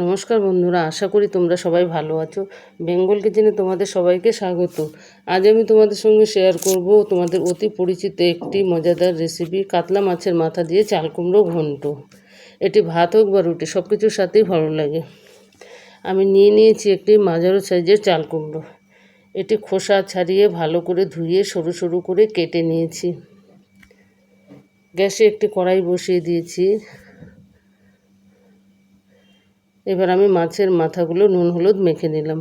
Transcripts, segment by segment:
নমস্কার বন্ধুরা, আশা করি তোমরা সবাই ভালো আছো। বেঙ্গল কিচেনে তোমাদের সবাইকে স্বাগত। আজ আমি তোমাদের সঙ্গে শেয়ার করব তোমাদের অতি পরিচিত একটি মজাদার রেসিপি, কাতলা মাছের মাথা দিয়ে চাল কুমড়ো ঘন্ট। এটি ভাত হোক বা রুটি সব কিছুর সাথেই ভালো লাগে। আমি নিয়ে নিয়েছি একটি মাঝারি সাইজের চাল কুমড়ো। এটি খোসা ছাড়িয়ে ভালো করে ধুয়ে সরু সরু করে কেটে নিয়েছি। গ্যাসে একটি কড়াই বসিয়ে দিয়েছি। এবার আমি মাছের মাথাগুলো নুন হলুদ মেখে নিলাম।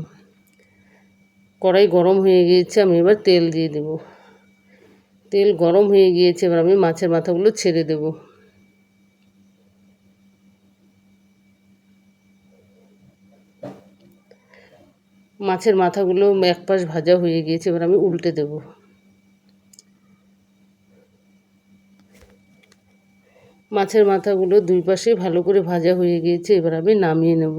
কড়াই গরম হয়ে গিয়েছে, আমি এবার তেল দিয়ে দেব। তেল গরম হয়ে গিয়েছে, এবার আমি মাছের মাথাগুলো ছেড়ে দেব। মাছের মাথাগুলো এক পাশ ভাজা হয়ে গিয়েছে, এবার আমি উল্টে দেব। মাছের মাথাগুলো দুই পাশে ভালো করে ভাজা হয়ে গিয়েছে, এবার আমি নামিয়ে নেব।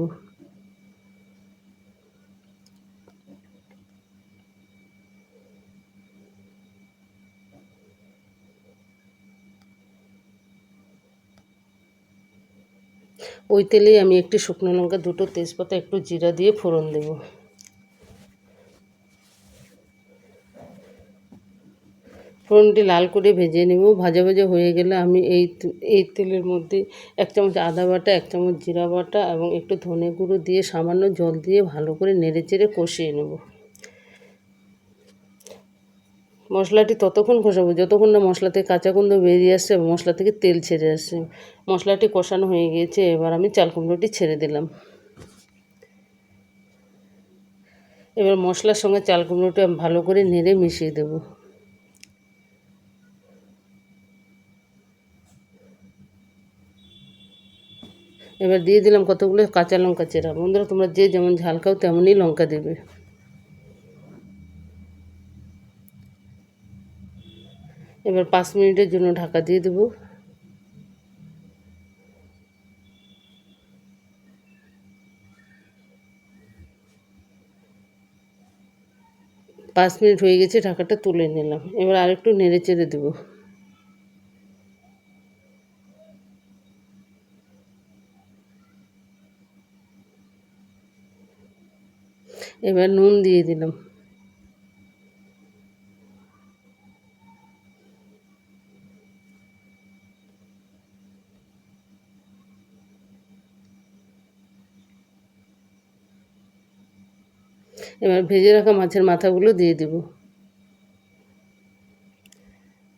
ওই তেলেই আমি একটি শুকনো লঙ্কা, দুটো তেজপাতা, একটু জিরা দিয়ে ফোড়ন দেব। ফোড়নটি লাল করে ভেজে নেব। ভাজা ভাজা হয়ে গেলে আমি এই তেলের মধ্যে 1 চামচ আদা বাটা, 1 চামচ জিরা বাটা এবং একটু ধনে গুঁড়ো দিয়ে সামান্য জল দিয়ে ভালো করে নেড়েচেড়ে কষিয়ে নেব। মশলাটি ততক্ষণ কষাবো যতক্ষণ না মশলা থেকে কাঁচা গন্ধ বেরিয়ে আসছে এবং মশলা থেকে তেল ছেড়ে আসছে। মশলাটি কষানো হয়ে গিয়েছে, এবার আমি চাল কুমড়োটি ছেড়ে দিলাম। এবার মশলার সঙ্গে চাল কুমড়োটি আমি ভালো করে নেড়ে মিশিয়ে দেব। এবার দিয়ে দিলাম কতগুলো কাঁচা লঙ্কা চেরা। বন্ধুরা, তোমরা যে যেমন ঝাল খাও তেমনই লঙ্কা দেবে। এবার 5 মিনিটের জন্য ঢাকা দিয়ে দেব। পাঁচ মিনিট হয়ে গেছে, ঢাকাটা তুলে নিলাম। এবার আরেকটু নেড়ে চেড়ে দেবো। এবার নুন দিয়ে দিলাম। এবার ভেজে রাখা মাছের মাথাগুলো দিয়ে দেব।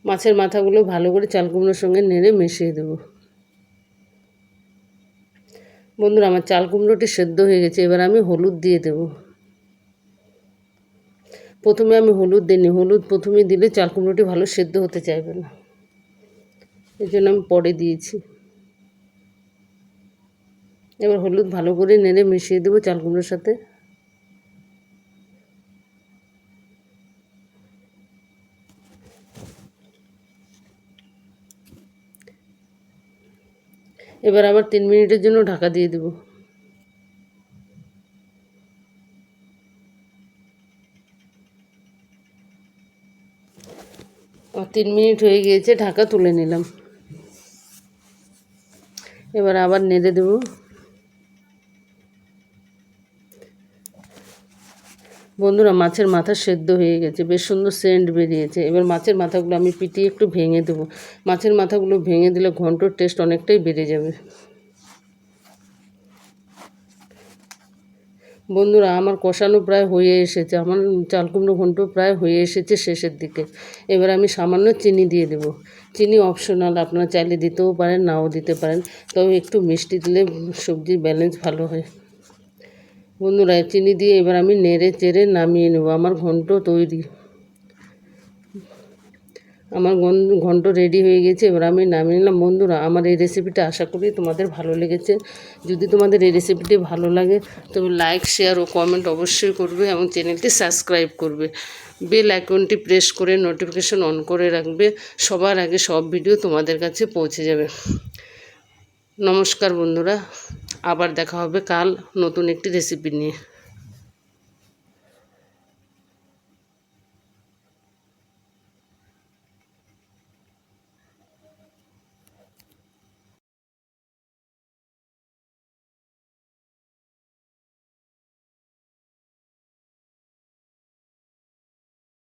মাছের মাথাগুলো ভালো করে চাল কুমড়োর সঙ্গে নেড়ে মিশিয়ে দেব। বন্ধুরা, আমার চাল কুমড়োটি সেদ্ধ হয়ে গেছে, এবার আমি হলুদ দিয়ে দেব। প্রথমে আমি হলুদ দিইনি, হলুদ প্রথমে দিলে চাল কুমড়োটি ভালো সেদ্ধ হতে চাইবে না, এই জন্য আমি পরে দিয়েছি। এবার হলুদ ভালো করে নেড়ে মিশিয়ে দেবো চাল কুমড়োর সাথে। এবার আবার 3 মিনিটের জন্য ঢাকা দিয়ে দেব। 3 মিনিট হয়ে গিয়েছে, ঢাকা তুলে নিলাম। এবার আবার নেড়ে দেব। বন্ধুরা, মাছের মাথা সেদ্ধ হয়ে গেছে, বেশ সুন্দর সেন্ট বেরিয়েছে। এবার মাছের মাথাগুলো আমি পিটিয়ে একটু ভেঙে দেবো। মাছের মাথাগুলো ভেঙে দিলে ঘন্টর টেস্ট অনেকটাই বেড়ে যাবে। বন্ধুরা, আমার কষানো প্রায় হয়ে এসেছে, আমার চাল কুমড়ো ঘন্ট প্রায় হয়ে এসেছে শেষের দিকে। এবার আমি সামান্য চিনি দিয়ে দেব। চিনি অপশনাল, আপনারা চাইলে দিতেও পারেন, নাও দিতে পারেন, তবে একটু মিষ্টি দিলে সবজির ব্যালেন্স ভালো হয়। বন্ধুরা, চিনি দিয়ে এবার আমি নেড়ে চেড়ে নামিয়ে নেব। আমার ঘন্ট তৈরি, আমার ঘন্ট রেডি হয়ে গেছে, এবার আমি নামিয়ে নিলাম। বন্ধুরা, আমার এই রেসিপিটা আশা করি তোমাদের ভালো লেগেছে। যদি তোমাদের এই রেসিপিটি ভালো লাগে তবে লাইক, শেয়ার ও কমেন্ট অবশ্যই করবে এবং চ্যানেলটি সাবস্ক্রাইব করবে। বেল আইকনটি প্রেস করে নোটিফিকেশন অন করে রাখবে, সবার আগে সব ভিডিও তোমাদের কাছে পৌঁছে যাবে। নমস্কার বন্ধুরা, আবার দেখা হবে কাল নতুন একটি রেসিপি নিয়ে।